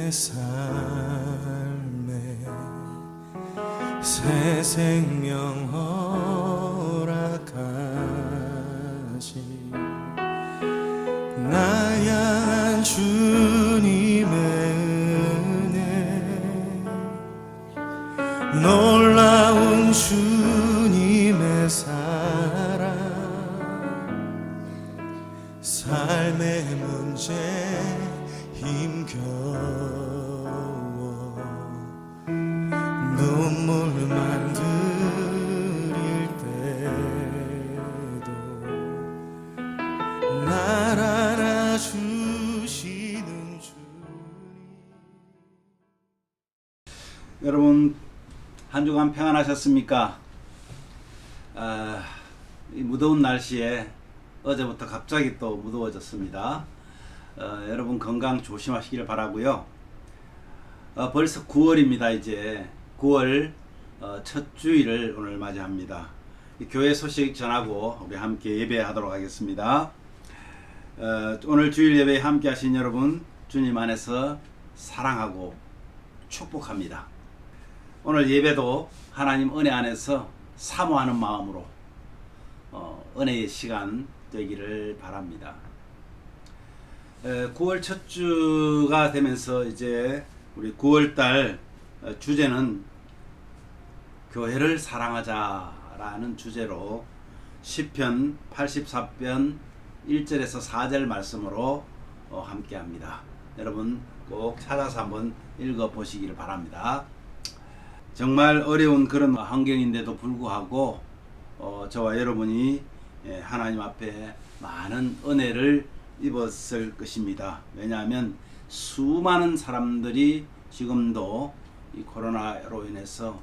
내 삶에 새 생명 허락하시 나야 한 주님의 은혜 놀라운 주님의 사랑 삶의 문제 힘겨워 눈물만 들일 때도 날 알아주시는 주님. 여러분 한 주간 평안하셨습니까? 이 무더운 날씨에 어제부터 갑자기 또 무더워졌습니다. 여러분 건강 조심하시길 바라고요. 벌써 9월입니다. 이제 9월 첫 주일을 오늘 맞이합니다. 교회 소식 전하고 우리 함께 예배하도록 하겠습니다. 오늘 주일 예배에 함께 하신 여러분 주님 안에서 사랑하고 축복합니다. 오늘 예배도 하나님 은혜 안에서 사모하는 마음으로 은혜의 시간 되기를 바랍니다. 9월 첫 주가 되면서 이제 우리 9월달 주제는 교회를 사랑하자라는 주제로 시편 84편 1절에서 4절 말씀으로 함께 합니다. 여러분 꼭 찾아서 한번 읽어 보시기를 바랍니다. 정말 어려운 그런 환경인데도 불구하고 저와 여러분이 하나님 앞에 많은 은혜를 입었을 것입니다. 왜냐하면 수많은 사람들이 지금도 이 코로나로 인해서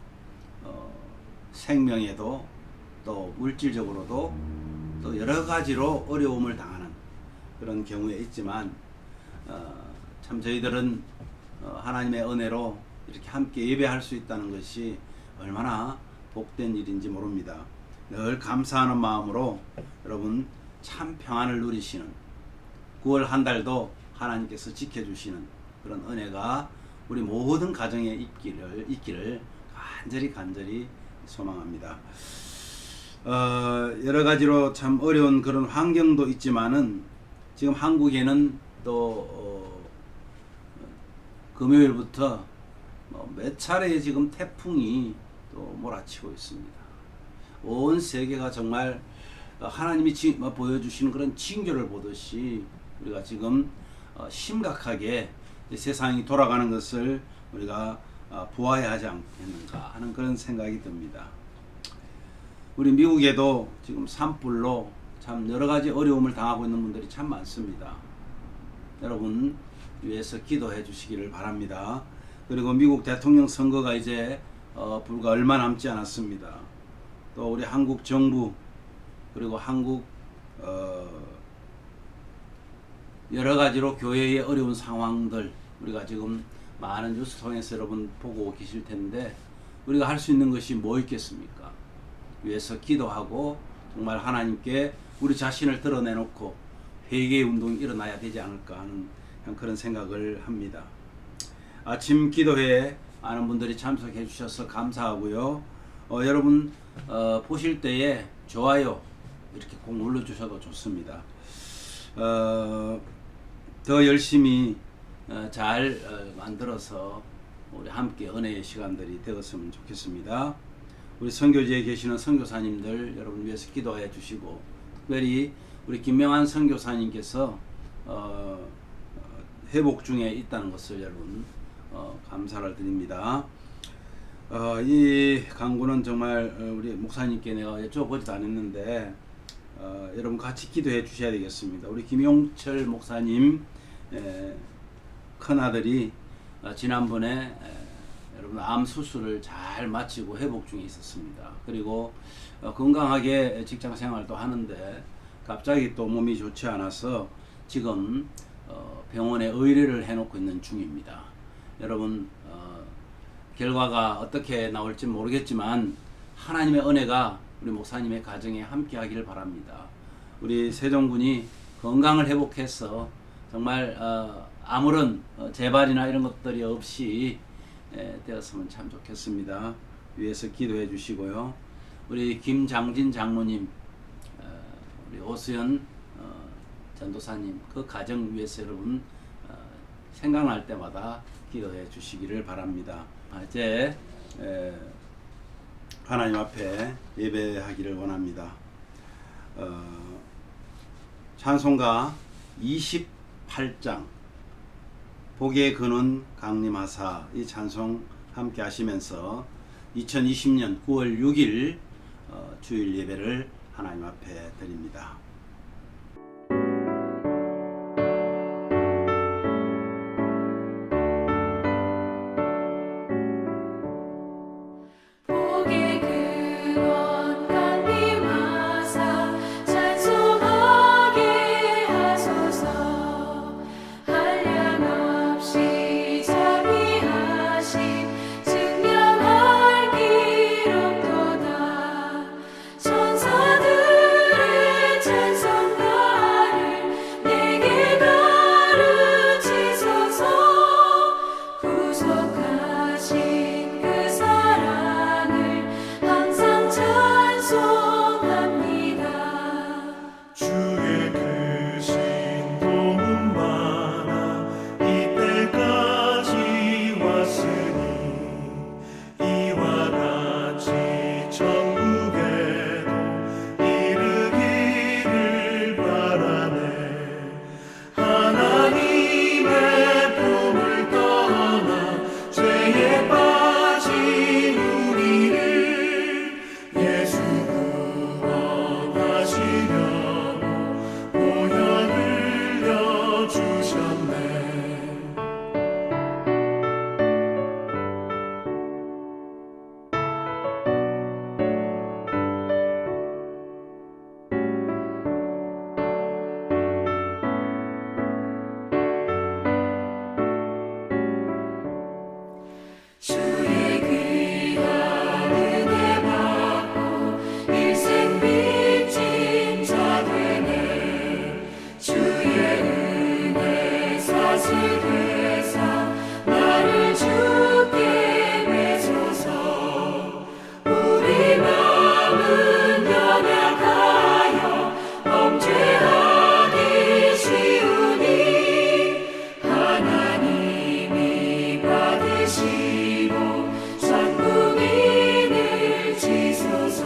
생명에도 또 물질적으로도 또 여러 가지로 어려움을 당하는 그런 경우에 있지만 참 저희들은 하나님의 은혜로 이렇게 함께 예배할 수 있다는 것이 얼마나 복된 일인지 모릅니다. 늘 감사하는 마음으로 여러분 참 평안을 누리시는 9월 한 달도 하나님께서 지켜주시는 그런 은혜가 우리 모든 가정에 있기를 간절히 소망합니다. 여러 가지로 참 어려운 그런 환경도 있지만은 지금 한국에는 또 금요일부터 몇 차례 지금 태풍이 또 몰아치고 있습니다. 온 세계가 정말 하나님이 보여주시는 그런 징조를 보듯이 우리가 지금 심각하게 세상이 돌아가는 것을 우리가 보아야 하지 않겠는가 하는 그런 생각이 듭니다. 우리 미국에도 지금 산불로 참 여러 가지 어려움을 당하고 있는 분들이 참 많습니다. 여러분 위해서 기도해 주시기를 바랍니다. 그리고 미국 대통령 선거가 이제 불과 얼마 남지 않았습니다. 또 우리 한국 정부 그리고 한국 여러 가지로 교회의 어려운 상황들 우리가 지금 많은 뉴스 통해서 여러분 보고 계실 텐데 우리가 할 수 있는 것이 뭐 있겠습니까? 위해서 기도하고 정말 하나님께 우리 자신을 드러내놓고 회개의 운동이 일어나야 되지 않을까 하는 그런 생각을 합니다. 아침 기도회에 많은 분들이 참석해 주셔서 감사하고요. 여러분 보실 때에 좋아요 이렇게 꼭 눌러주셔도 좋습니다. 더 열심히 잘 만들어서 우리 함께 은혜의 시간들이 되었으면 좋겠습니다. 우리 선교지에 계시는 선교사님들 여러분 위해서 기도해 주시고 특별히 우리 김명환 선교사님께서 회복 중에 있다는 것을 여러분 감사를 드립니다. 이 강구는 정말 우리 목사님께 내가 여쭤보지도 않았는데 여러분 같이 기도해 주셔야 되겠습니다. 우리 김용철 목사님 큰아들이 지난번에 여러분 암 수술을 잘 마치고 회복 중에 있었습니다. 그리고 건강하게 직장 생활도 하는데 갑자기 또 몸이 좋지 않아서 지금 병원에 의뢰를 해놓고 있는 중입니다. 여러분 결과가 어떻게 나올지 모르겠지만 하나님의 은혜가 우리 목사님의 가정에 함께 하기를 바랍니다. 우리 세종군이 건강을 회복해서 정말 아무런 재발이나 이런 것들이 없이 되었으면 참 좋겠습니다. 위에서 기도해 주시고요. 우리 김장진 장로님, 우리 오수연 전도사님 그 가정 위해서 여러분 생각날 때마다 기도해 주시기를 바랍니다. 이제 하나님 앞에 예배하기를 원합니다. 찬송가 28장 복의 근원 강림하사 이 찬송 함께 하시면서 2020년 9월 6일 주일 예배를 하나님 앞에 드립니다. 복의 근원 강림하사 찬송하게 하소서. 한량없이 자비하심 증명할 길 없도다. 천사들의 찬송가를 내게 가르치소서. 구속하신 그 사랑을 항상 찬송합니다. 주의 크신 도움 많아 이때까지 왔으니 이와 같이 천국에도 이르기를 바라네. 하나님의 품을 떠나 죄에 빠진 우리를 예수 구원하시려고 보혈 흘려주셨네. 주의 귀한 은혜 받고 일생 빚진 자 되네. 주의 은혜 사슬되사 나를 주께 매소서. 우리 마음은 연약하여 범죄하기 쉬우니 하나님이 받으시고 전국인을 지소서.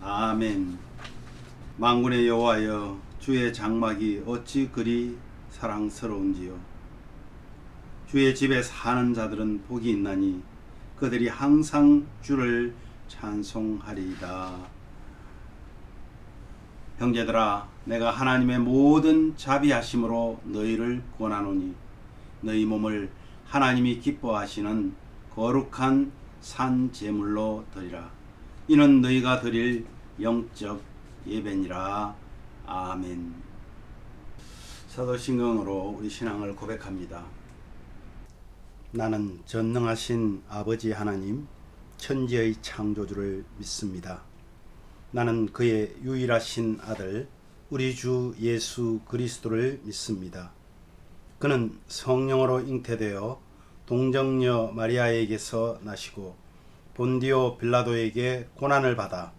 아멘. 만군의 여호와여, 주의 장막이 어찌 그리 사랑스러운지요. 주의 집에 사는 자들은 복이 있나니 그들이 항상 주를 찬송하리이다. 형제들아, 내가 하나님의 모든 자비하심으로 너희를 권하노니 너희 몸을 하나님이 기뻐하시는 거룩한 산 제물로 드리라. 이는 너희가 드릴 영적 예배니라. 아멘. 사도신경으로 우리 신앙을 고백합니다. 나는 전능하신 아버지 하나님, 천지의 창조주를 믿습니다. 나는 그의 유일하신 아들 우리 주 예수 그리스도를 믿습니다. 그는 성령으로 잉태되어 동정녀 마리아에게서 나시고 본디오 빌라도에게 고난을 받아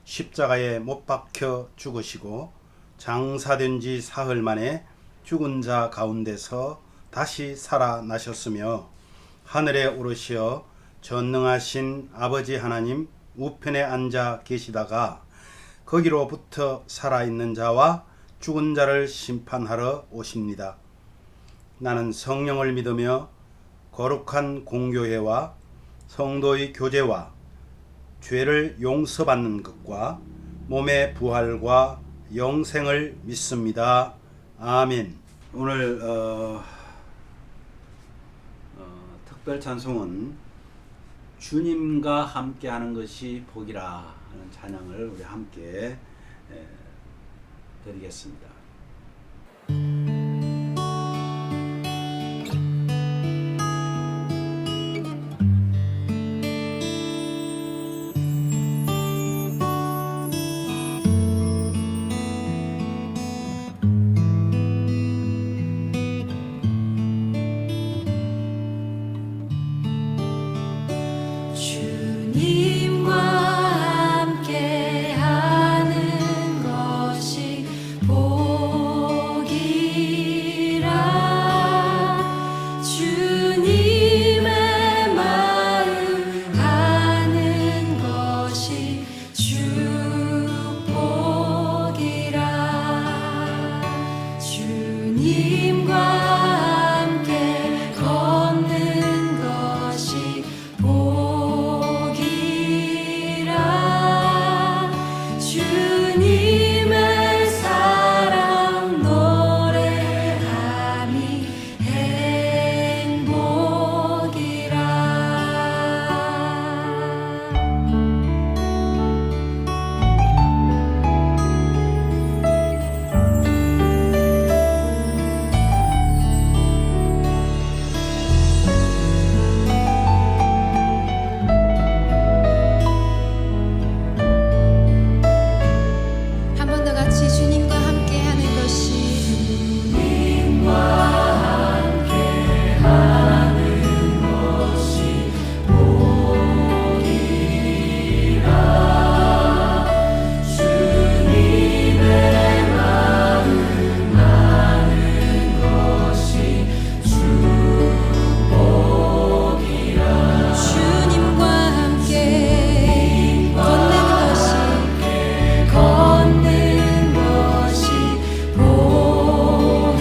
십자가에 못 박혀 죽으시고 장사된 지 사흘 만에 죽은 자 가운데서 다시 살아나셨으며 하늘에 오르시어 전능하신 아버지 하나님 우편에 앉아 계시다가 거기로부터 살아있는 자와 죽은 자를 심판하러 오십니다. 나는 성령을 믿으며 거룩한 공교회와 성도의 교제와 죄를 용서받는 것과 몸의 부활과 영생을 믿습니다. 아멘. 오늘 특별 찬송은 주님과 함께하는 것이 복이라 하는 찬양을 우리 함께 드리겠습니다. 주님과 함께 하는 것이 복이라 주님의 마음 아는 것이 축복이라 주님과 함께 걷는 것이 복이라 주님의 사랑 노래함이 한 번 더 같이 주님과 함께 하는 것이 주님과 함께 하는 것이 복이라 주님의 마음 아는 것이 축복이라 주님과 함께 걷는 것이 복이라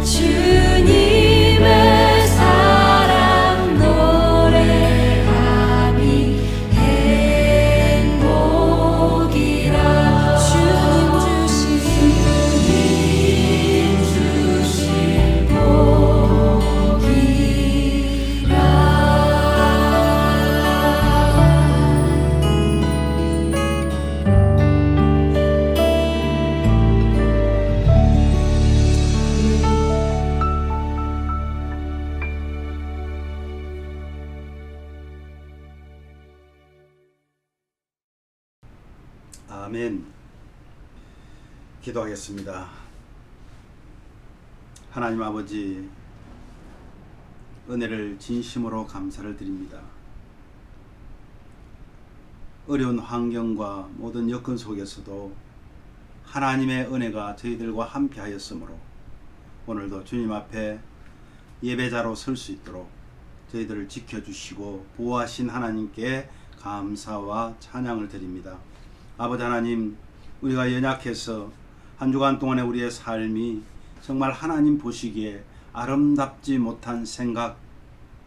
주님의 사랑 노래함이 행복이라 주님 주신 아멘. 기도하겠습니다. 하나님 아버지, 은혜를 진심으로 감사를 드립니다. 어려운 환경과 모든 여건 속에서도 하나님의 은혜가 저희들과 함께 하였으므로 오늘도 주님 앞에 예배자로 설 수 있도록 저희들을 지켜주시고 보호하신 하나님께 감사와 찬양을 드립니다. 아버지 하나님, 우리가 연약해서 한 주간 동안의 우리의 삶이 정말 하나님 보시기에 아름답지 못한 생각,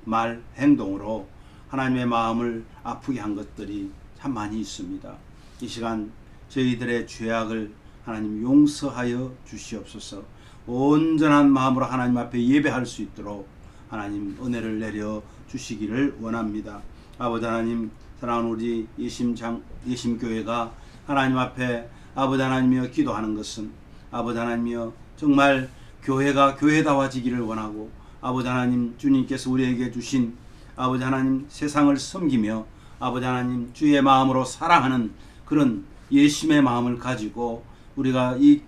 말, 행동으로 하나님의 마음을 아프게 한 것들이 참 많이 있습니다. 이 시간 저희들의 죄악을 하나님 용서하여 주시옵소서. 온전한 마음으로 하나님 앞에 예배할 수 있도록 하나님 은혜를 내려 주시기를 원합니다. 아버지 하나님, 사랑하는 우리 예심교회가 하나님 앞에 아버지 하나님이여 기도하는 것은 아버지 하나님이여 정말 교회가 교회다워지기를 원하고 아버지 하나님 주님께서 우리에게 주신 아버지 하나님 세상을 섬기며 아버지 하나님 주의 마음으로 사랑하는 그런 예심의 마음을 가지고 우리가 이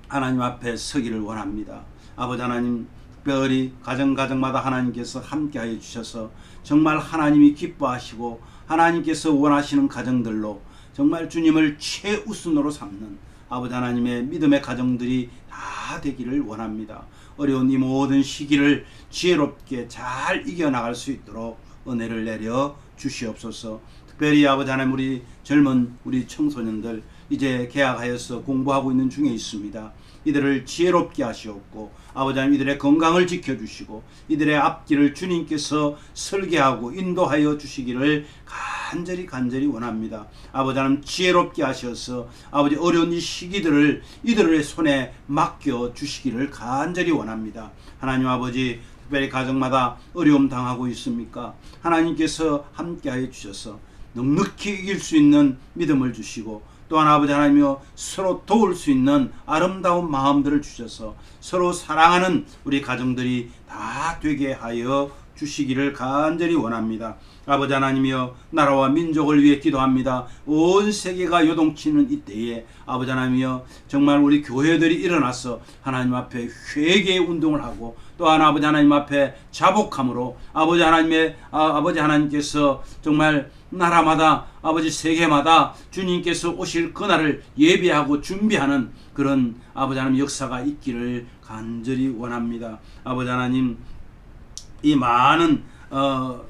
하나님 앞에 서기를 원합니다. 아버지 하나님, 특별히 가정마다 하나님께서 함께하여 주셔서 정말 하나님이 기뻐하시고 하나님께서 원하시는 가정들로 정말 주님을 최우선으로 삼는 아버지 하나님의 믿음의 가정들이 다 되기를 원합니다. 어려운 이 모든 시기를 지혜롭게 잘 이겨나갈 수 있도록 은혜를 내려 주시옵소서. 특별히 아버지 하나님, 우리 젊은 우리 청소년들 이제 개학하여서 공부하고 있는 중에 있습니다. 이들을 지혜롭게 하시옵고 아버지 하나님 이들의 건강을 지켜주시고 이들의 앞길을 주님께서 설계하고 인도하여 주시기를 간절히 원합니다. 아버지 하나님 지혜롭게 하셔서 아버지 어려운 이 시기들을 이들의 손에 맡겨 주시기를 간절히 원합니다. 하나님 아버지, 특별히 가정마다 어려움 당하고 있습니까? 하나님께서 함께하여 주셔서 넉넉히 이길 수 있는 믿음을 주시고 또한 아버지 하나님이여 서로 도울 수 있는 아름다운 마음들을 주셔서 서로 사랑하는 우리 가정들이 다 되게 하여 주시기를 간절히 원합니다. 아버지 하나님이여 나라와 민족을 위해 기도합니다. 온 세계가 요동치는 이때에 아버지 하나님이여 정말 우리 교회들이 일어나서 하나님 앞에 회개의 운동을 하고 또한 아버지 하나님 앞에 자복함으로 아버지 하나님께서 정말 나라마다 아버지 세계마다 주님께서 오실 그날을 예비하고 준비하는 그런 아버지 하나님 역사가 있기를 간절히 원합니다. 아버지 하나님 이 많은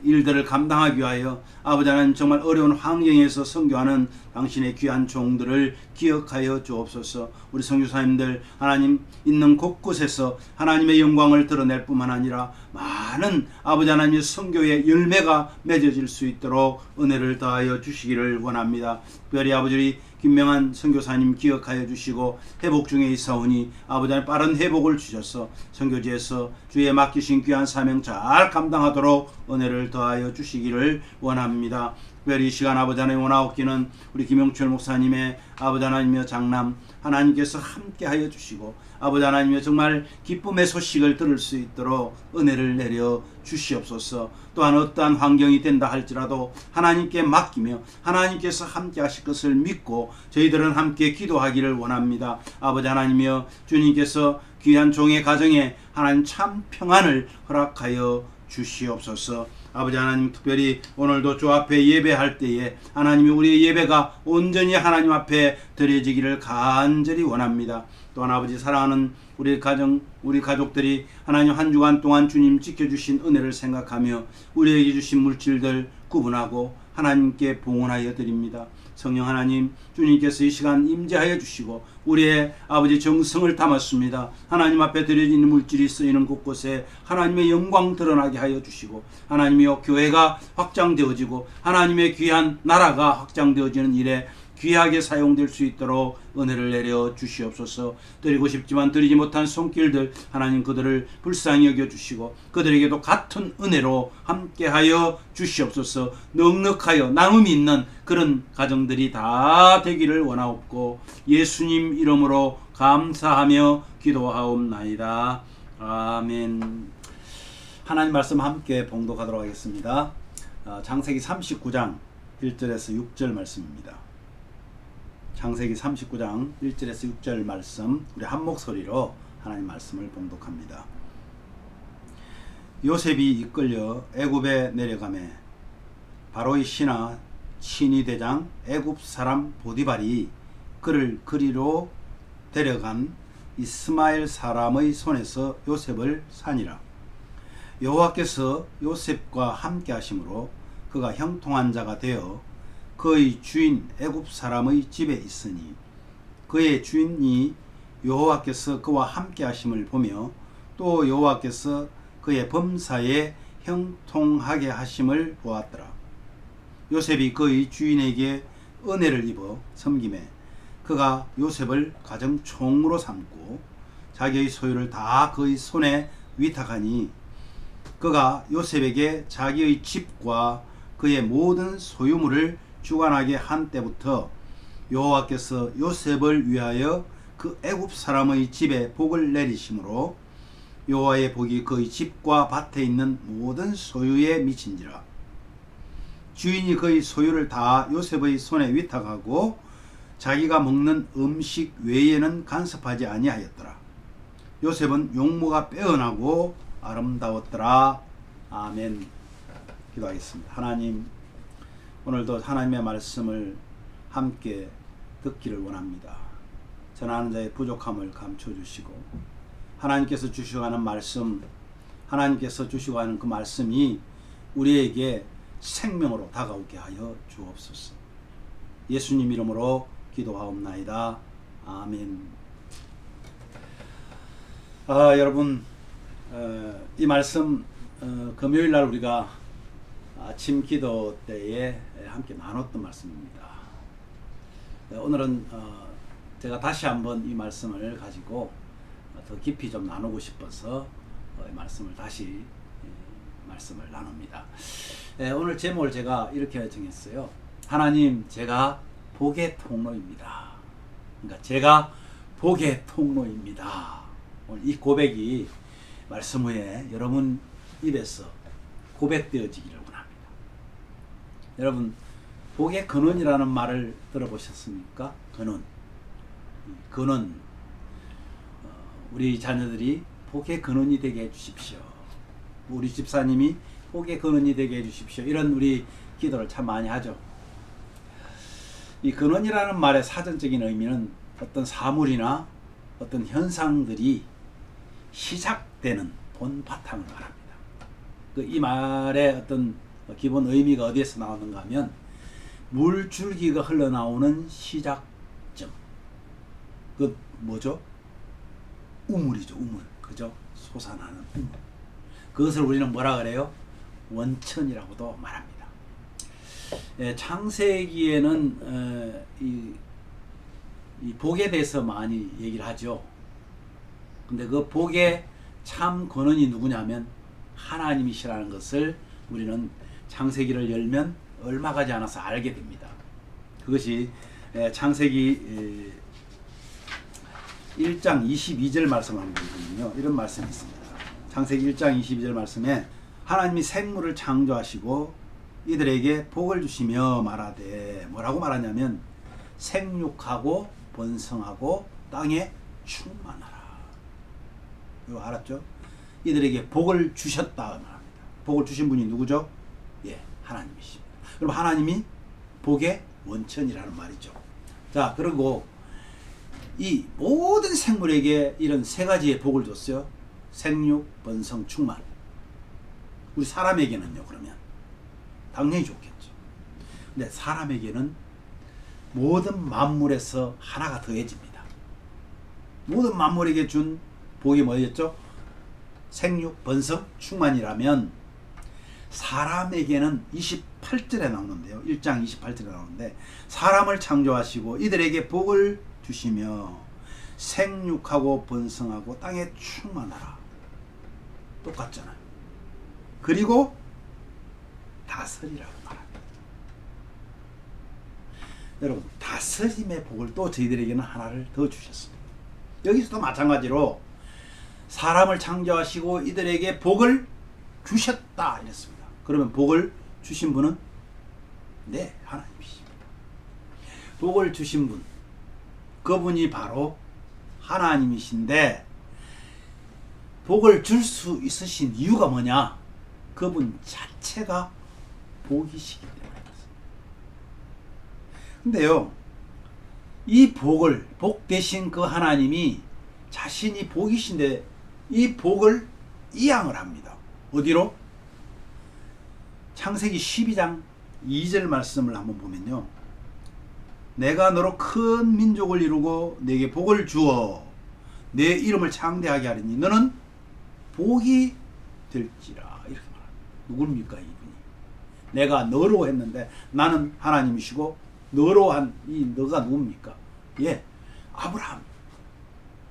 일들을 감당하기 위하여 아버지 하나님 정말 어려운 환경에서 선교하는 당신의 귀한 종들을 기억하여 주옵소서. 우리 선교사님들 하나님 있는 곳곳에서 하나님의 영광을 드러낼 뿐만 아니라 많은 아버지 하나님의 선교의 열매가 맺어질 수 있도록 은혜를 더하여 주시기를 원합니다. 특별히 아버지 김명한 선교사님 기억하여 주시고 회복 중에 있사오니 아버지 하나님 빠른 회복을 주셔서 선교지에서 주의 맡기신 귀한 사명 잘 감당하도록 은혜를 더하여 주시기를 원합니다. 특별히 이 시간 아버지 하나님 원하옵기는 우리 김용철 목사님의 아버지 하나님의 장남 하나님께서 함께하여 주시고 아버지 하나님의 정말 기쁨의 소식을 들을 수 있도록 은혜를 내려 주시옵소서. 또한 어떠한 환경이 된다 할지라도 하나님께 맡기며 하나님께서 함께 하실 것을 믿고 저희들은 함께 기도하기를 원합니다. 아버지 하나님이여 주님께서 귀한 종의 가정에 하나님 참 평안을 허락하여 주시옵소서. 아버지 하나님 특별히 오늘도 주 앞에 예배할 때에 하나님이 우리의 예배가 온전히 하나님 앞에 드려지기를 간절히 원합니다. 또한 아버지 사랑하는 우리 가족들이 하나님 한 주간 동안 주님 지켜주신 은혜를 생각하며 우리에게 주신 물질들 구분하고 하나님께 봉헌하여 드립니다. 성령 하나님 주님께서 이 시간 임재하여 주시고 우리의 아버지 정성을 담았습니다. 하나님 앞에 드려지는 물질이 쓰이는 곳곳에 하나님의 영광 드러나게 하여 주시고 하나님이여 교회가 확장되어지고 하나님의 귀한 나라가 확장되어지는 일에 귀하게 사용될 수 있도록 은혜를 내려 주시옵소서. 드리고 싶지만 드리지 못한 손길들 하나님 그들을 불쌍히 여겨주시고 그들에게도 같은 은혜로 함께하여 주시옵소서. 넉넉하여 나눔이 있는 그런 가정들이 다 되기를 원하옵고 예수님 이름으로 감사하며 기도하옵나이다. 아멘. 하나님 말씀 함께 봉독하도록 하겠습니다. 창세기 39장 1절에서 6절 말씀입니다. 창세기 39장 1절에서 6절 말씀 우리 한 목소리로 하나님 말씀을 봉독합니다. 요셉이 이끌려 애굽에 내려가매 바로의 신하 친위 대장 애굽 사람 보디발이 그를 그리로 데려간 이스마엘 사람의 손에서 요셉을 사니라. 여호와께서 요셉과 함께 하심으로 그가 형통한 자가 되어 그의 주인 애굽 사람의 집에 있으니 그의 주인이 여호와께서 그와 함께 하심을 보며 또 여호와께서 그의 범사에 형통하게 하심을 보았더라. 요셉이 그의 주인에게 은혜를 입어 섬김에 그가 요셉을 가정 총무로 삼고 자기의 소유를 다 그의 손에 위탁하니 그가 요셉에게 자기의 집과 그의 모든 소유물을 주관하게 한 때부터 여호와께서 요셉을 위하여 그 애굽 사람의 집에 복을 내리심으로 여호와의 복이 그의 집과 밭에 있는 모든 소유에 미친지라. 주인이 그의 소유를 다 요셉의 손에 위탁하고 자기가 먹는 음식 외에는 간섭하지 아니하였더라. 요셉은 용모가 빼어나고 아름다웠더라. 아멘. 기도하겠습니다. 하나님, 오늘도 하나님의 말씀을 함께 듣기를 원합니다. 전하는 자의 부족함을 감춰주시고 하나님께서 주시고 하는 말씀, 하나님께서 주시고 하는 그 말씀이 우리에게 생명으로 다가오게 하여 주옵소서. 예수님 이름으로 기도하옵나이다. 아멘. 여러분, 이 말씀 금요일날 우리가 아침 기도 때에 함께 나눴던 말씀입니다. 오늘은 제가 다시 한번 이 말씀을 가지고 더 깊이 좀 나누고 싶어서 이 말씀을 다시 말씀을 나눕니다. 오늘 제목을 제가 이렇게 정했어요. 하나님, 제가 복의 통로입니다. 그러니까 제가 복의 통로입니다. 오늘 이 고백이 말씀 후에 여러분 입에서 고백되어지기를 원합니다. 여러분, 복의 근원이라는 말을 들어보셨습니까? 근원. 우리 자녀들이 복의 근원이 되게 해주십시오. 우리 집사님이 복의 근원이 되게 해주십시오. 이런 우리 기도를 참 많이 하죠. 이 근원이라는 말의 사전적인 의미는 어떤 사물이나 어떤 현상들이 시작되는 본 바탕을 말합니다. 이 말의 어떤 기본 의미가 어디에서 나오는가 하면 물줄기가 흘러나오는 시작점. 그 뭐죠? 우물이죠. 우물. 그죠? 솟아나는 우물. 그것을 우리는 뭐라 그래요? 원천이라고도 말합니다. 창세기에는 이 복에 대해서 많이 얘기를 하죠. 근데 그 복의 참 근원이 누구냐면 하나님이시라는 것을 우리는 창세기를 열면 얼마 가지 않아서 알게 됩니다. 그것이 창세기 1장 22절 말씀을 한번 보면요. 이런 말씀이 있습니다. 창세기 1장 22절 말씀에 하나님이 생물을 창조하시고 이들에게 복을 주시며 말하되 뭐라고 말하냐면 생육하고 번성하고 땅에 충만하라. 이거 알았죠? 이들에게 복을 주셨다 말합니다. 복을 주신 분이 누구죠? 예, 하나님이십니다. 그럼 하나님이 복의 원천이라는 말이죠. 자, 그리고 이 모든 생물에게 이런 세 가지의 복을 줬어요. 생육, 번성, 충만. 우리 사람에게는요, 그러면 당연히 좋겠죠. 근데 사람에게는 모든 만물에서 하나가 더해집니다. 모든 만물에게 준 복이 뭐였죠? 생육, 번성, 충만이라면 사람에게는 28절에 나오는데요. 1장 28절에 나오는데 사람을 창조하시고 이들에게 복을 주시며 생육하고 번성하고 땅에 충만하라. 똑같잖아요. 그리고 다스리라고 말합니다. 여러분, 다스림의 복을 또 저희들에게는 하나를 더 주셨습니다. 여기서도 마찬가지로 사람을 창조하시고 이들에게 복을 주셨다 이랬습니다. 그러면 복을 주신 분은 네, 하나님이십니다. 복을 주신 분, 그분이 바로 하나님이신데 복을 줄 수 있으신 이유가 뭐냐? 그분 자체가 복이시기 때문입니다. 근데요, 이 복을, 복 대신 그 하나님이 자신이 복이신데 이 복을 이양을 합니다. 어디로? 창세기 12장 2절 말씀을 한번 보면요. 내가 너로 큰 민족을 이루고 내게 복을 주어 내 이름을 창대하게 하리니 너는 복이 될지라. 이렇게 말합니다. 누굽니까 이분이? 내가 너로 했는데 나는 하나님이시고 너로 한 이 너가 누굽니까? 예, 아브라함.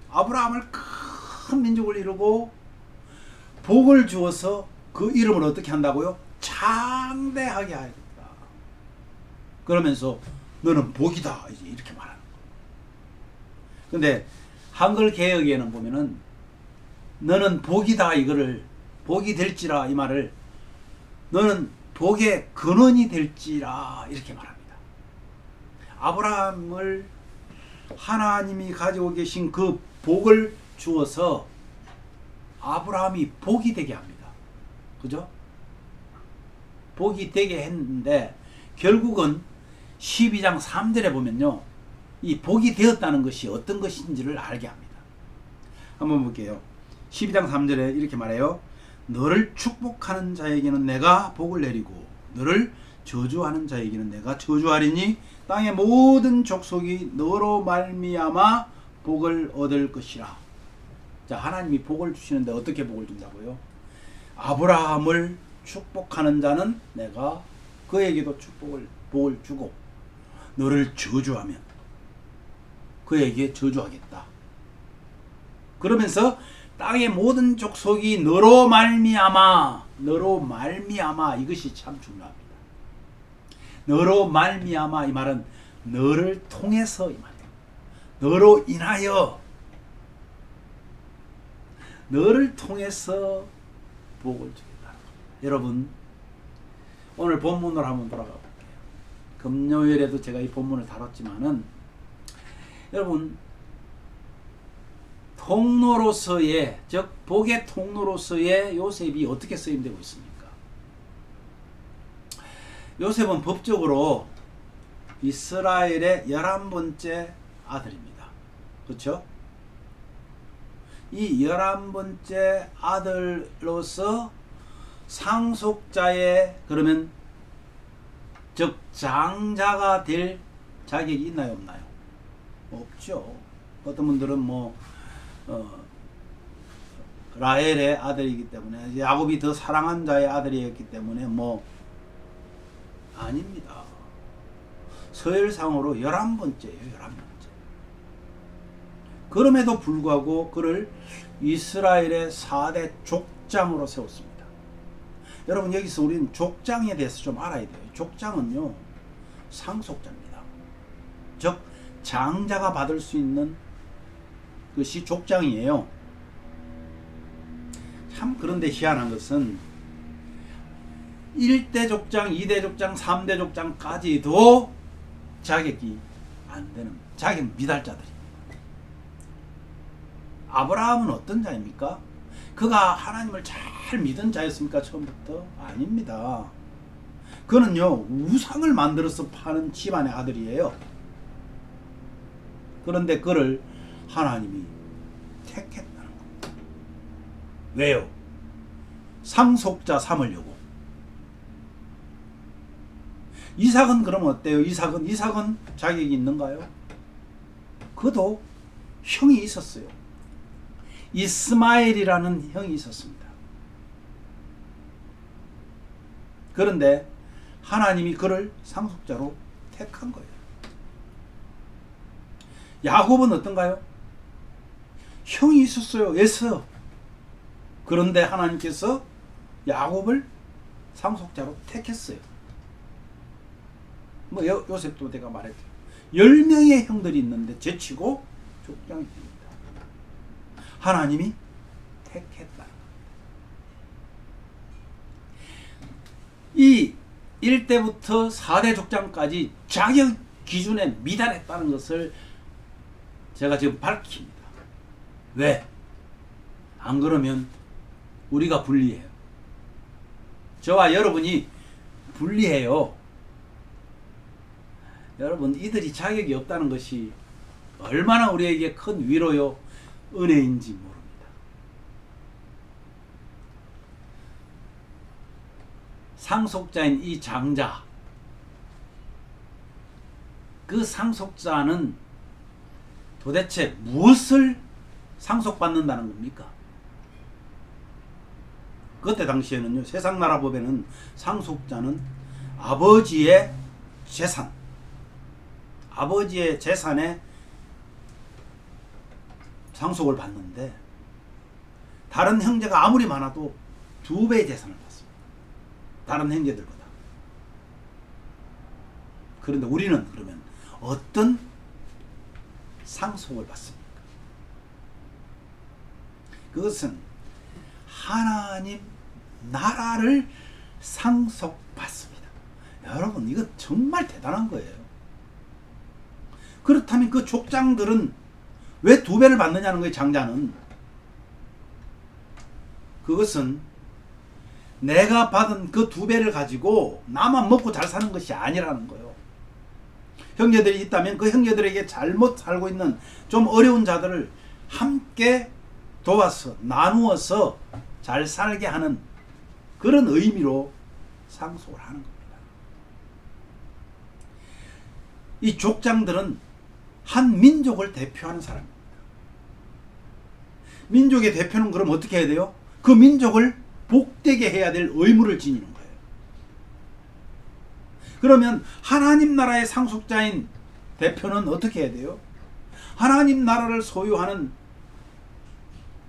아브라함을 큰 민족을 이루고 복을 주어서 그 이름을 어떻게 한다고요? 창대하게 하겠다. 그러면서 너는 복이다 이렇게 말하는 거예요. 근데 한글 개역에는 보면은 너는 복이다 이거를 복이 될지라 이 말을 너는 복의 근원이 될지라 이렇게 말합니다. 아브라함을 하나님이 가지고 계신 그 복을 주어서 아브라함이 복이 되게 합니다. 그죠? 복이 되게 했는데 결국은 12장 3절에 보면요. 이 복이 되었다는 것이 어떤 것인지를 알게 합니다. 한번 볼게요. 12장 3절에 이렇게 말해요. 너를 축복하는 자에게는 내가 복을 내리고 너를 저주하는 자에게는 내가 저주하리니 땅의 모든 족속이 너로 말미암아 복을 얻을 것이라. 자, 하나님이 복을 주시는데 어떻게 복을 준다고요? 아브라함을 축복하는 자는 내가 그에게도 복을 주고 너를 저주하면 그에게 저주하겠다. 그러면서 땅의 모든 족속이 너로 말미암아 이것이 참 중요합니다. 너로 말미암아 이 말은 너를 통해서 이 말이에요. 너로 인하여 너를 통해서 복을 주겠다. 여러분, 오늘 본문으로 한번 돌아가 볼게요. 금요일에도 제가 이 본문을 다뤘지만은 여러분 통로로서의, 즉 복의 통로로서의 요셉이 어떻게 쓰임되고 있습니까? 요셉은 법적으로 이스라엘의 11번째 아들입니다. 그렇죠? 이 11번째 아들로서 상속자의, 그러면 즉 장자가 될 자격이 있나요, 없나요? 없죠. 어떤 분들은 라헬의 아들이기 때문에, 야곱이 더 사랑한 자의 아들이었기 때문에 아닙니다. 서열상으로 11번째예요. 11번째. 그럼에도 불구하고 그를 이스라엘의 4대 족장으로 세웠습니다. 여러분, 여기서 우리는 족장에 대해서 좀 알아야 돼요. 족장은요, 상속자입니다. 즉 장자가 받을 수 있는 것이 족장이에요. 참, 그런데 희한한 것은 1대 족장, 2대 족장, 3대 족장까지도 자격이 안 되는, 자격 미달자들입니다. 아브라함은 어떤 자입니까? 그가 하나님을 잘 믿은 자였습니까? 처음부터? 아닙니다. 그는요, 우상을 만들어서 파는 집안의 아들이에요. 그런데 그를 하나님이 택했다는 겁니다. 왜요? 상속자 삼으려고. 이삭은 그럼 어때요? 이삭은 자격이 있는가요? 그도 형이 있었어요. 이스마엘이라는 형이 있었습니다. 그런데 하나님이 그를 상속자로 택한 거예요. 야곱은 어떤가요? 형이 있었어요. 에서. 그런데 하나님께서 야곱을 상속자로 택했어요. 요셉도 내가 말했죠. 10명의 형들이 있는데 제치고 족장이 됩니다. 하나님이 택했다. 이 1대부터 4대 족장까지 자격 기준에 미달했다는 것을 제가 지금 밝힙니다. 왜? 안 그러면 우리가 불리해요. 저와 여러분이 불리해요. 여러분, 이들이 자격이 없다는 것이 얼마나 우리에게 큰 위로요, 은혜인지 모릅니다. 상속자인 이 장자, 그 상속자는 도대체 무엇을 상속받는다는 겁니까? 그때 당시에는요, 세상 나라 법에는 상속자는 아버지의 재산, 아버지의 재산에 상속을 받는데, 다른 형제가 아무리 많아도 2배의 재산을 받습니다. 다른 형제들보다. 그런데 우리는 그러면 어떤 상속을 받습니까? 그것은 하나님 나라를 상속받습니다. 여러분, 이거 정말 대단한 거예요. 그렇다면 그 족장들은 왜 2배를 받느냐는 거예요. 장자는. 그것은 내가 받은 그 2배를 가지고 나만 먹고 잘 사는 것이 아니라는 거예요. 형제들이 있다면 그 형제들에게 잘못 살고 있는 좀 어려운 자들을 함께 도와서 나누어서 잘 살게 하는 그런 의미로 상속을 하는 겁니다. 이 족장들은 한 민족을 대표하는 사람입니다. 민족의 대표는 그럼 어떻게 해야 돼요? 그 민족을 복되게 해야 될 의무를 지니는 거예요. 그러면 하나님 나라의 상속자인 대표는 어떻게 해야 돼요? 하나님 나라를 소유하는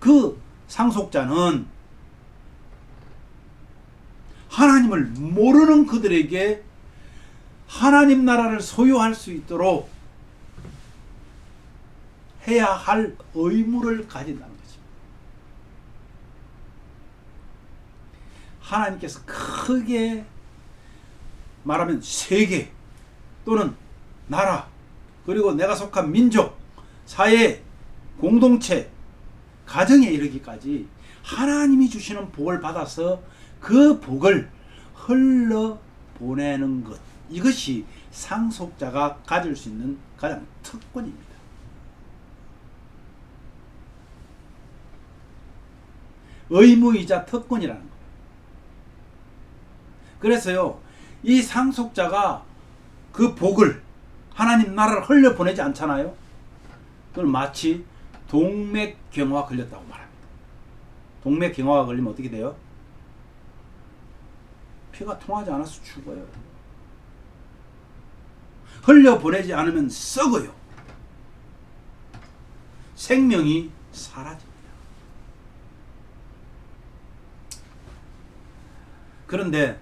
그 상속자는 하나님을 모르는 그들에게 하나님 나라를 소유할 수 있도록 해야 할 의무를 가진다는 것입니다. 하나님께서 크게 말하면 세계 또는 나라, 그리고 내가 속한 민족, 사회, 공동체, 가정에 이르기까지 하나님이 주시는 복을 받아서 그 복을 흘러 보내는 것, 이것이 상속자가 가질 수 있는 가장 특권입니다. 의무이자 특권이라는 거예요. 그래서요, 이 상속자가 그 복을 하나님 나라를 흘려보내지 않잖아요. 그건 마치 동맥경화가 걸렸다고 말합니다. 동맥경화가 걸리면 어떻게 돼요? 피가 통하지 않아서 죽어요. 흘려보내지 않으면 썩어요. 생명이 사라집니다. 그런데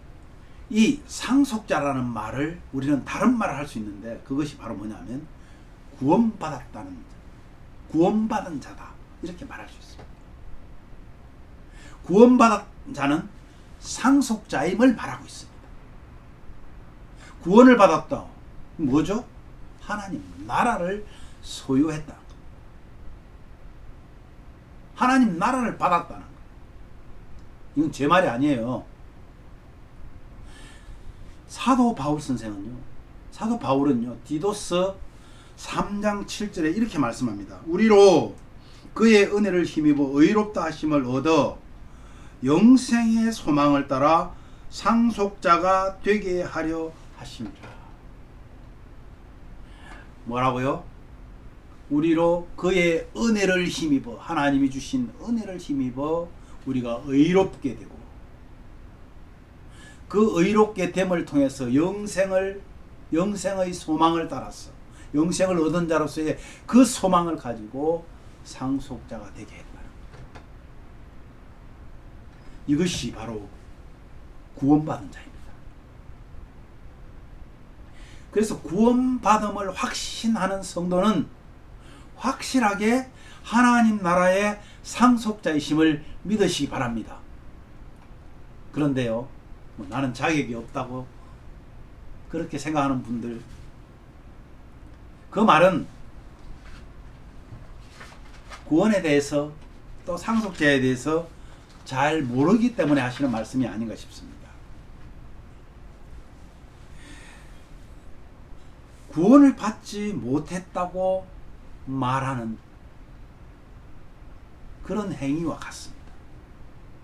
이 상속자라는 말을 우리는 다른 말을 할 수 있는데, 그것이 바로 뭐냐면 구원받았다는 자, 구원받은 자다, 이렇게 말할 수 있습니다. 구원받은 자는 상속자임을 말하고 있습니다. 구원을 받았다, 뭐죠? 하나님 나라를 소유했다는 것, 하나님 나라를 받았다는 것. 이건 제 말이 아니에요. 사도 바울 선생은요, 사도 바울은요, 디도스 3장 7절에 이렇게 말씀합니다. 우리로 그의 은혜를 힘입어 의롭다 하심을 얻어 영생의 소망을 따라 상속자가 되게 하려 하십니다. 뭐라고요? 우리로 그의 은혜를 힘입어, 하나님이 주신 은혜를 힘입어 우리가 의롭게 되고, 그 의롭게 됨을 통해서 영생의 소망을 따라서 영생을 얻은 자로서의 그 소망을 가지고 상속자가 되게 했다는 것. 이것이 바로 구원받은 자입니다. 그래서 구원받음을 확신하는 성도는 확실하게 하나님 나라의 상속자이심을 믿으시기 바랍니다. 그런데요, 나는 자격이 없다고 그렇게 생각하는 분들, 그 말은 구원에 대해서 또 상속자에 대해서 잘 모르기 때문에 하시는 말씀이 아닌가 싶습니다. 구원을 받지 못했다고 말하는 그런 행위와 같습니다.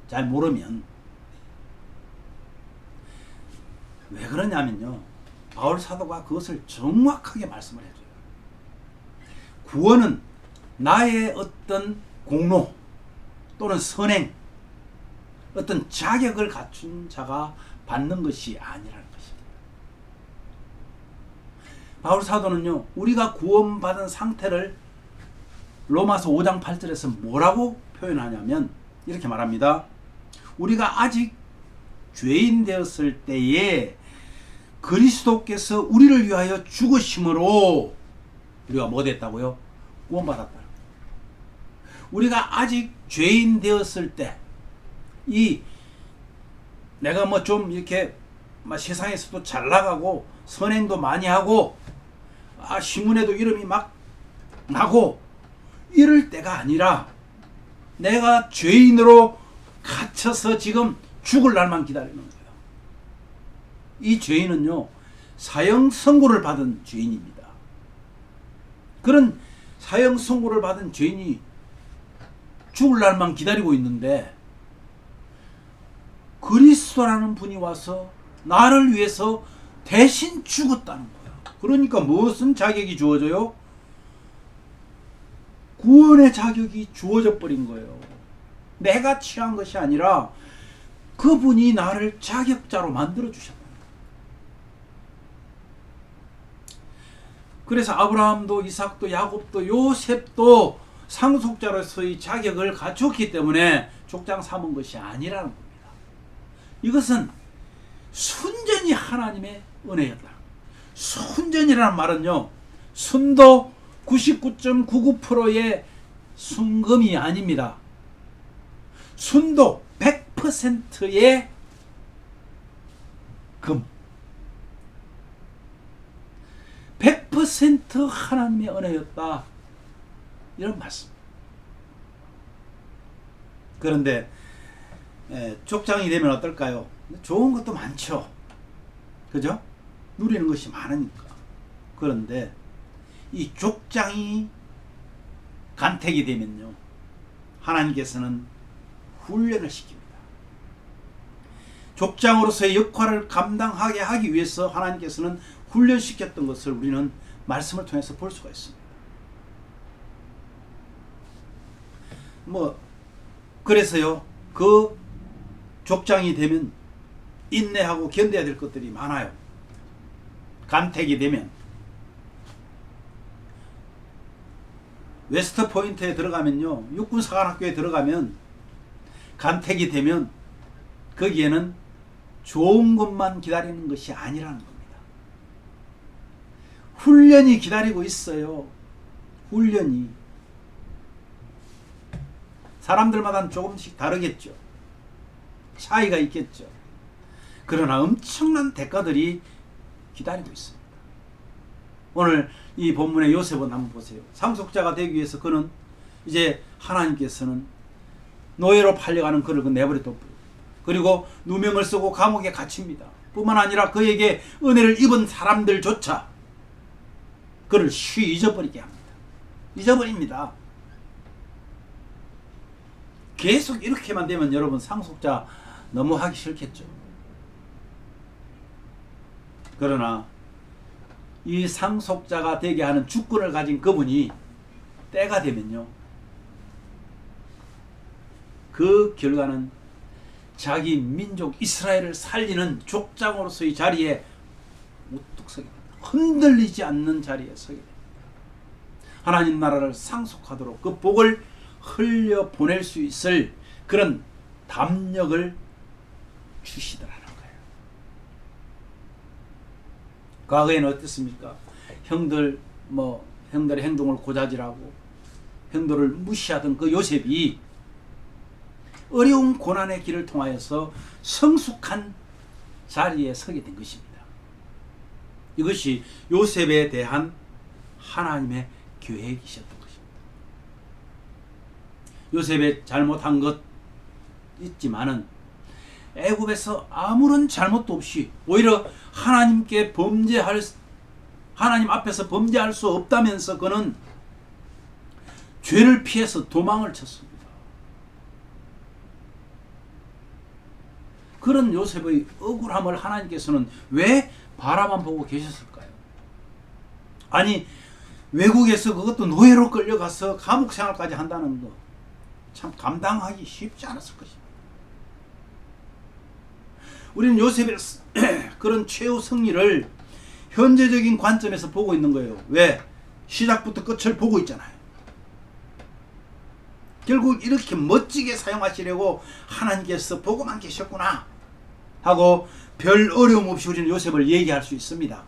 잘 모르면. 왜 그러냐면요, 바울 사도가 그것을 정확하게 말씀을 해줘요. 구원은 나의 어떤 공로 또는 선행, 어떤 자격을 갖춘 자가 받는 것이 아니라는 것입니다. 바울 사도는요, 우리가 구원받은 상태를 로마서 5장 8절에서 뭐라고 표현하냐면 이렇게 말합니다. 우리가 아직 죄인 되었을 때에 그리스도께서 우리를 위하여 죽으심으로 우리가 뭐 됐다고요? 구원받았다. 우리가 아직 죄인 되었을 때, 이 내가 뭐 좀 이렇게 세상에서도 잘 나가고 선행도 많이 하고 신문에도 이름이 막 나고 이럴 때가 아니라, 내가 죄인으로 갇혀서 지금 죽을 날만 기다리는 거예요. 이 죄인은요, 사형 선고를 받은 죄인입니다. 그런 사형 선고를 받은 죄인이 죽을 날만 기다리고 있는데, 그리스도라는 분이 와서 나를 위해서 대신 죽었다는 거예요. 그러니까 무슨 자격이 주어져요? 구원의 자격이 주어져 버린 거예요. 내가 취한 것이 아니라 그분이 나를 자격자로 만들어 주셨다. 그래서 아브라함도 이삭도 야곱도 요셉도 상속자로서의 자격을 갖췄기 때문에 족장 삼은 것이 아니라는 겁니다. 이것은 순전히 하나님의 은혜였다. 순전이라는 말은요, 순도 99.99%의 순금이 아닙니다. 순도 100%의 금, 100% 하나님의 은혜였다, 이런 말씀. 그런데 족장이 되면 어떨까요? 좋은 것도 많죠. 그죠? 누리는 것이 많으니까. 그런데 이 족장이 간택이 되면요, 하나님께서는 훈련을 시킵니다. 족장으로서의 역할을 감당하게 하기 위해서 하나님께서는 훈련시켰던 것을 우리는 말씀을 통해서 볼 수가 있습니다. 그래서요, 그 족장이 되면 인내하고 견뎌야 될 것들이 많아요. 간택이 되면 웨스트 포인트에 들어가면요, 육군사관학교에 들어가면 간택이 되면 거기에는 좋은 것만 기다리는 것이 아니라는 겁니다. 훈련이 기다리고 있어요. 훈련이. 사람들마다 조금씩 다르겠죠. 차이가 있겠죠. 그러나 엄청난 대가들이 기다리고 있습니다. 오늘 이 본문의 요셉은 한번 보세요. 상속자가 되기 위해서 그는 이제 하나님께서는 노예로 팔려가는 그를 내버려 뒀고요. 그리고 누명을 쓰고 감옥에 갇힙니다. 뿐만 아니라 그에게 은혜를 입은 사람들조차 그를 쉬이 잊어버리게 합니다. 잊어버립니다. 계속 이렇게만 되면 여러분 상속자 너무 하기 싫겠죠. 그러나 이 상속자가 되게 하는 주권을 가진 그분이 때가 되면요, 그 결과는 자기 민족 이스라엘을 살리는 족장으로서의 자리에 우뚝 서게 됩니다. 흔들리지 않는 자리에 서게 됩니다. 하나님 나라를 상속하도록 그 복을 흘려 보낼 수 있을 그런 담력을 주시더라는 거예요. 과거에는 어땠습니까? 형들의 행동을 고자질하고 형들을 무시하던 그 요셉이 어려운 고난의 길을 통하여서 성숙한 자리에 서게 된 것입니다. 이것이 요셉에 대한 하나님의 계획이셨던 것입니다. 요셉의 잘못한 것 있지만은 애굽에서 아무런 잘못도 없이 오히려 하나님 앞에서 범죄할 수 없다면서 그는 죄를 피해서 도망을 쳤습니다. 그런 요셉의 억울함을 하나님께서는 왜 바라만 보고 계셨을까요? 아니, 외국에서 그것도 노예로 끌려가서 감옥 생활까지 한다는 거 참 감당하기 쉽지 않았을 것입니다. 우리는 요셉의 그런 최후 승리를 현재적인 관점에서 보고 있는 거예요. 왜? 시작부터 끝을 보고 있잖아요. 결국 이렇게 멋지게 사용하시려고 하나님께서 보고만 계셨구나 하고 별 어려움 없이 우리는 요셉을 얘기할 수 있습니다.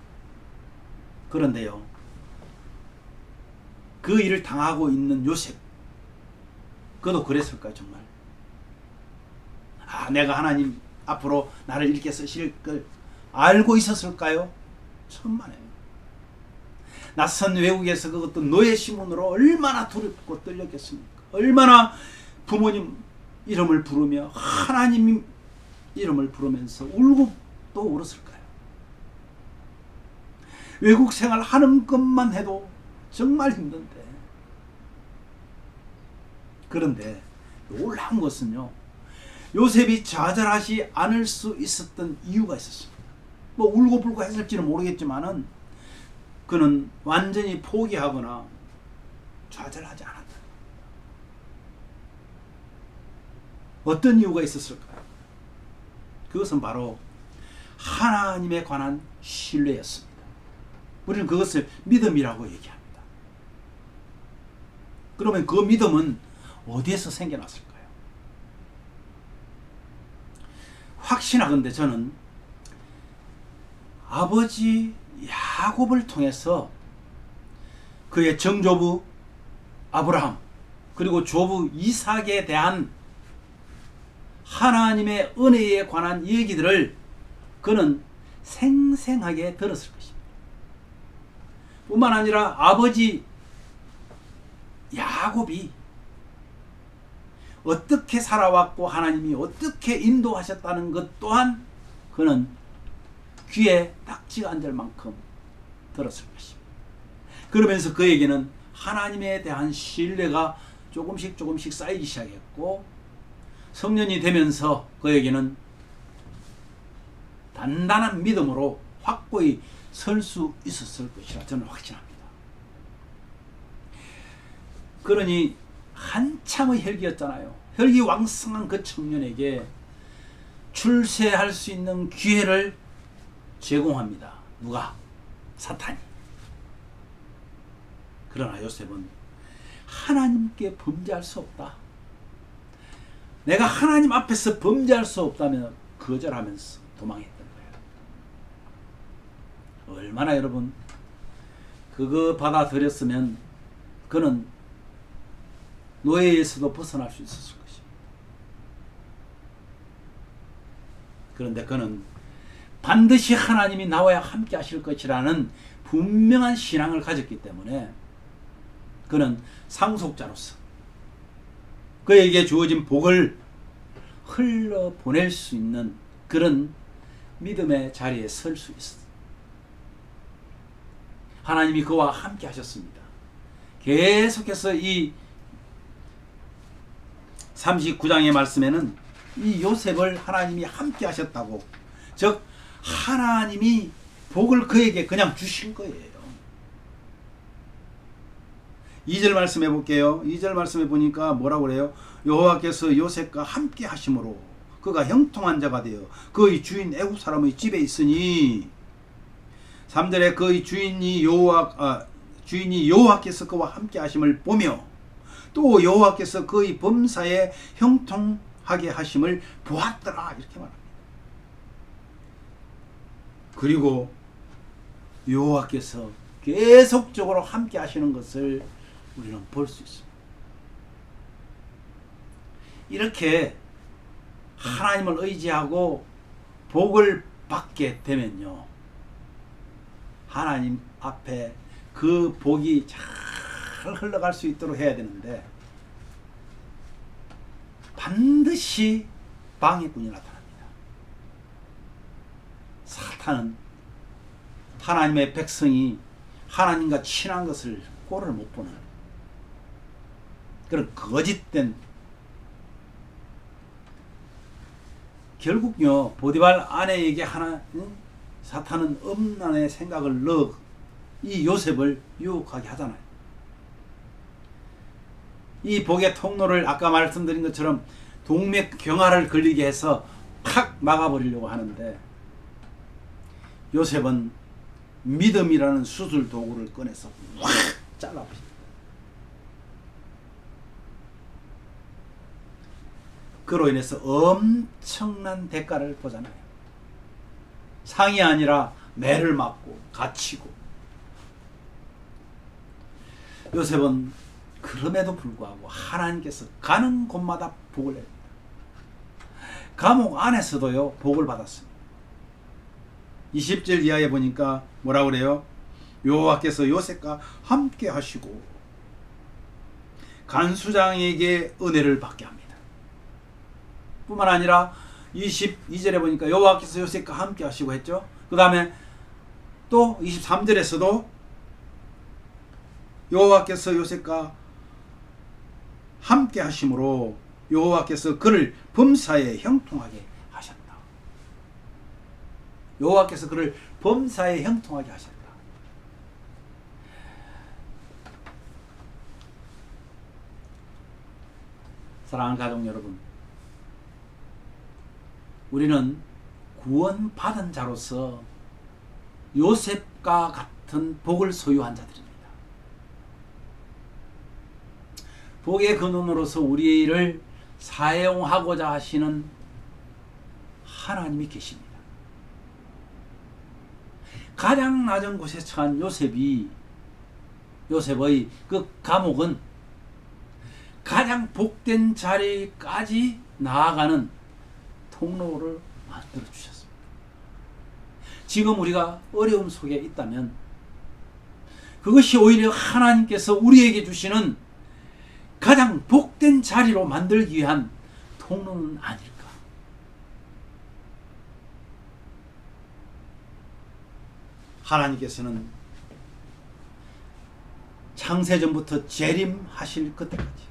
그런데요, 그 일을 당하고 있는 요셉, 그도 그랬을까요? 정말 내가 하나님 앞으로 나를 이렇게 쓰실 걸 알고 있었을까요? 천만에. 낯선 외국에서 그것도 노예 시문으로 얼마나 두렵고 떨렸겠습니까? 얼마나 부모님 이름을 부르며 하나님 이름을 부르면서 울고 또 울었을까요? 외국 생활 하는 것만 해도 정말 힘든데, 그런데 놀라운 것은요, 요셉이 좌절하지 않을 수 있었던 이유가 있었습니다. 울고불고 했을지는 모르겠지만은 그는 완전히 포기하거나 좌절하지 않았다. 어떤 이유가 있었을까요? 그것은 바로 하나님에 관한 신뢰였습니다. 우리는 그것을 믿음이라고 얘기합니다. 그러면 그 믿음은 어디에서 생겨났을까요? 확신하건대 저는 아버지 야곱을 통해서 그의 정조부 아브라함 그리고 조부 이삭에 대한 하나님의 은혜에 관한 얘기들을 그는 생생하게 들었을 것입니다. 뿐만 아니라 아버지 야곱이 어떻게 살아왔고 하나님이 어떻게 인도하셨다는 것 또한 그는 귀에 딱지가 앉을 만큼 들었을 것입니다. 그러면서 그에게는 하나님에 대한 신뢰가 조금씩 쌓이기 시작했고 성년이 되면서 그에게는 단단한 믿음으로 확고히 설 수 있었을 것이라 저는 확신합니다. 그러니 한참의 혈기였잖아요. 혈기왕성한 그 청년에게 출세할 수 있는 기회를 제공합니다. 누가? 사탄이. 그러나 요셉은 하나님께 범죄할 수 없다. 내가 하나님 앞에서 범죄할 수 없다면 거절하면서 도망했던 거예요. 얼마나 여러분 그거 받아들였으면 그는 노예에서도 벗어날 수 있었을 것입니다. 그런데 그는 반드시 하나님이 나와 함께 하실 것이라는 분명한 신앙을 가졌기 때문에 그는 상속자로서 그에게 주어진 복을 흘러보낼 수 있는 그런 믿음의 자리에 설 수 있었습니다. 하나님이 그와 함께 하셨습니다. 계속해서 이 39장의 말씀에는 이 요셉을 하나님이 함께 하셨다고, 즉 하나님이 복을 그에게 그냥 주신 거예요. 2절 말씀해 볼게요. 2절 말씀해 보니까 뭐라고 그래요? 여호와께서 요셉과 함께 하심으로 그가 형통한 자가 되어 그의 주인 애굽 사람의 집에 있으니, 3절에 그의 주인이 여호와께서 그와 함께 하심을 보며 또 여호와께서 그의 범사에 형통하게 하심을 보았더라, 이렇게 말합니다. 그리고 여호와께서 계속적으로 함께 하시는 것을 우리는 볼 수 있습니다. 이렇게 하나님을 의지하고 복을 받게 되면요, 하나님 앞에 그 복이 잘 흘러갈 수 있도록 해야 되는데 반드시 방해꾼이 나타납니다. 사탄은 하나님의 백성이 하나님과 친한 것을 꼴을 못 보는 그런 거짓된, 결국요 보디발 아내에게 사탄은 음란의 생각을 넣어 이 요셉을 유혹하게 하잖아요. 이 복의 통로를 아까 말씀드린 것처럼 동맥경화를 걸리게 해서 팍 막아버리려고 하는데 요셉은 믿음이라는 수술 도구를 꺼내서 확 잘라버립니다. 그로 인해서 엄청난 대가를 보잖아요. 상이 아니라 매를 맞고 갇히고. 요셉은 그럼에도 불구하고 하나님께서 가는 곳마다 복을 냅니다. 감옥 안에서도요 복을 받았습니다. 20절 이하에 보니까 뭐라고 그래요? 여호와께서 요셉과 함께 하시고 간수장에게 은혜를 받게 합니다. 뿐만 아니라 22절에 보니까 여호와께서 요셉과 함께 하시고 했죠. 그 다음에 또 23절에서도 여호와께서 요셉과 함께 하심으로 여호와께서 그를 범사에 형통하게 하셨다. 여호와께서 그를 범사에 형통하게 하셨다. 사랑하는 가족 여러분, 우리는 구원받은 자로서 요셉과 같은 복을 소유한 자들입니다. 복의 근원으로서 우리를 사용하고자 하시는 하나님이 계십니다. 가장 낮은 곳에 처한 요셉의 그 감옥은 가장 복된 자리까지 나아가는 통로를 만들어 주셨습니다. 지금 우리가 어려움 속에 있다면 그것이 오히려 하나님께서 우리에게 주시는 가장 복된 자리로 만들기 위한 통로는 아닐까? 하나님께서는 창세전부터 재림하실 그때까지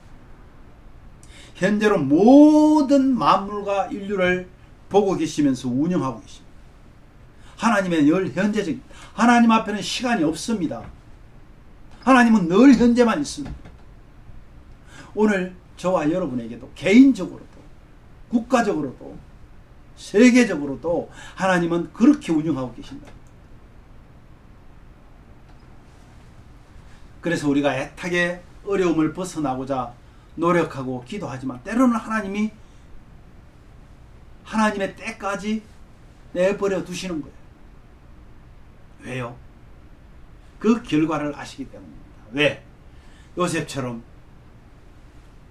현재로 모든 만물과 인류를 보고 계시면서 운영하고 계십니다. 하나님의 늘 현재적, 하나님 앞에는 시간이 없습니다. 하나님은 늘 현재만 있습니다. 오늘 저와 여러분에게도 개인적으로도 국가적으로도 세계적으로도 하나님은 그렇게 운영하고 계신다. 그래서 우리가 애타게 어려움을 벗어나고자 노력하고 기도하지만 때로는 하나님이 하나님의 때까지 내버려 두시는 거예요. 왜요? 그 결과를 아시기 때문입니다. 왜? 요셉처럼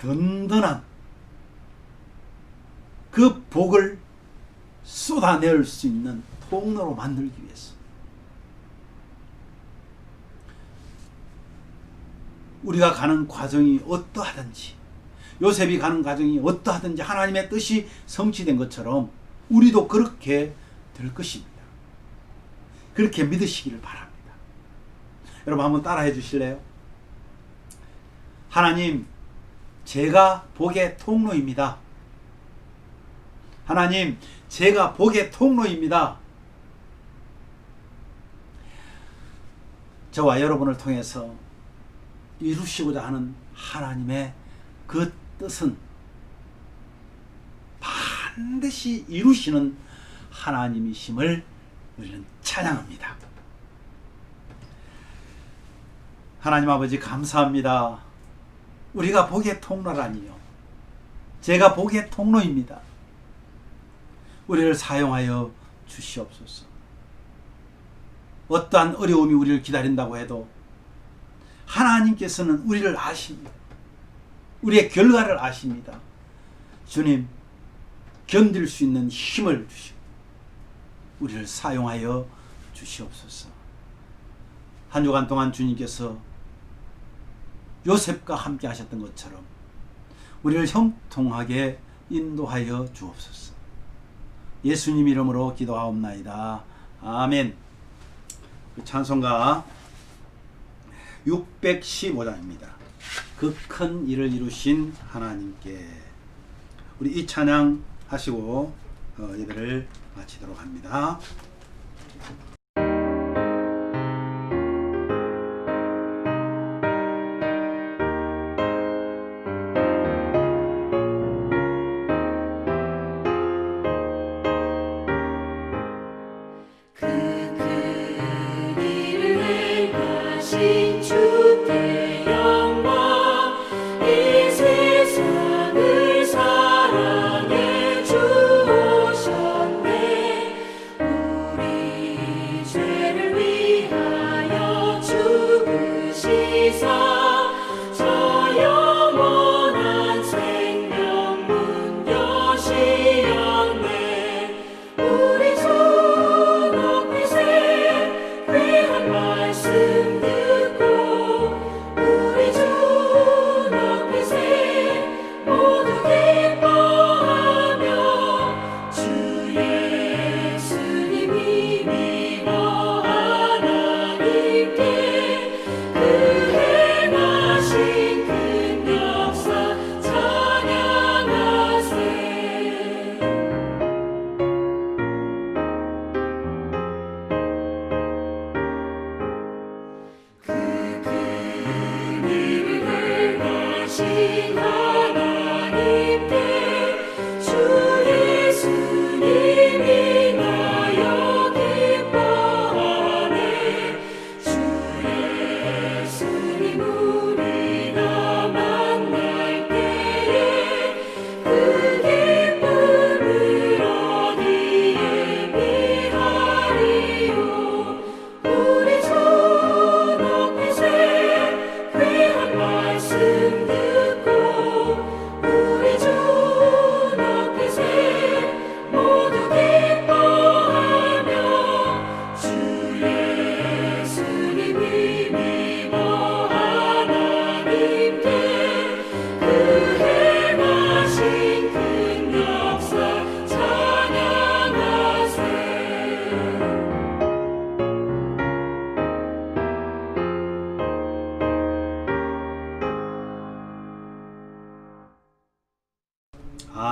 든든한 그 복을 쏟아낼 수 있는 통로로 만들기 위해서. 우리가 가는 과정이 어떠하든지, 요셉이 가는 과정이 어떠하든지 하나님의 뜻이 성취된 것처럼 우리도 그렇게 될 것입니다. 그렇게 믿으시기를 바랍니다. 여러분 한번 따라해 주실래요? 하나님, 제가 복의 통로입니다. 하나님, 제가 복의 통로입니다. 저와 여러분을 통해서 이루시고자 하는 하나님의 그 뜻은 반드시 이루시는 하나님이심을 우리는 찬양합니다. 하나님 아버지 감사합니다. 우리가 복의 통로라니요. 제가 복의 통로입니다. 우리를 사용하여 주시옵소서. 어떠한 어려움이 우리를 기다린다고 해도 하나님께서는 우리를 아십니다. 우리의 결과를 아십니다. 주님, 견딜 수 있는 힘을 주시고 우리를 사용하여 주시옵소서. 한 주간 동안 주님께서 요셉과 함께 하셨던 것처럼 우리를 형통하게 인도하여 주옵소서. 예수님 이름으로 기도하옵나이다. 아멘. 찬송가 615장입니다. 그 큰 일을 이루신 하나님께. 우리 이 찬양 하시고 예배를 마치도록 합니다. 주께 영광, 이 세상을 사랑해 주오셨네.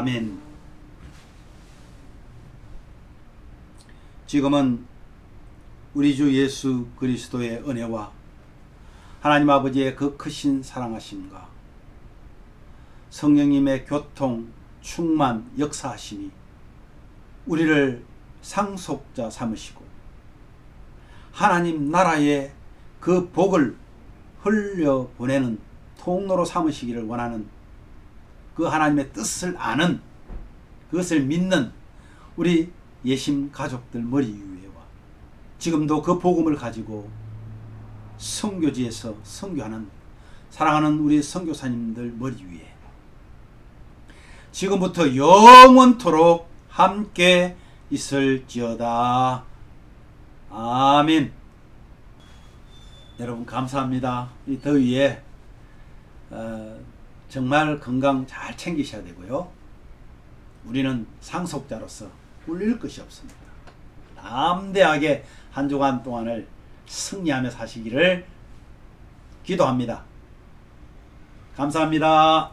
아멘. 지금은 우리 주 예수 그리스도의 은혜와 하나님 아버지의 그 크신 사랑하심과 성령님의 교통, 충만, 역사하심이 우리를 상속자 삼으시고 하나님 나라의 그 복을 흘려보내는 통로로 삼으시기를 원하는 그 하나님의 뜻을 아는, 그것을 믿는 우리 예심 가족들 머리 위에와 지금도 그 복음을 가지고 선교지에서 선교하는 사랑하는 우리 선교사님들 머리 위에 지금부터 영원토록 함께 있을지어다. 아멘. 여러분 감사합니다. 이 더위에 정말 건강 잘 챙기셔야 되고요. 우리는 상속자로서 꿀릴 것이 없습니다. 담대하게 한 주간 동안을 승리하며 사시기를 기도합니다. 감사합니다.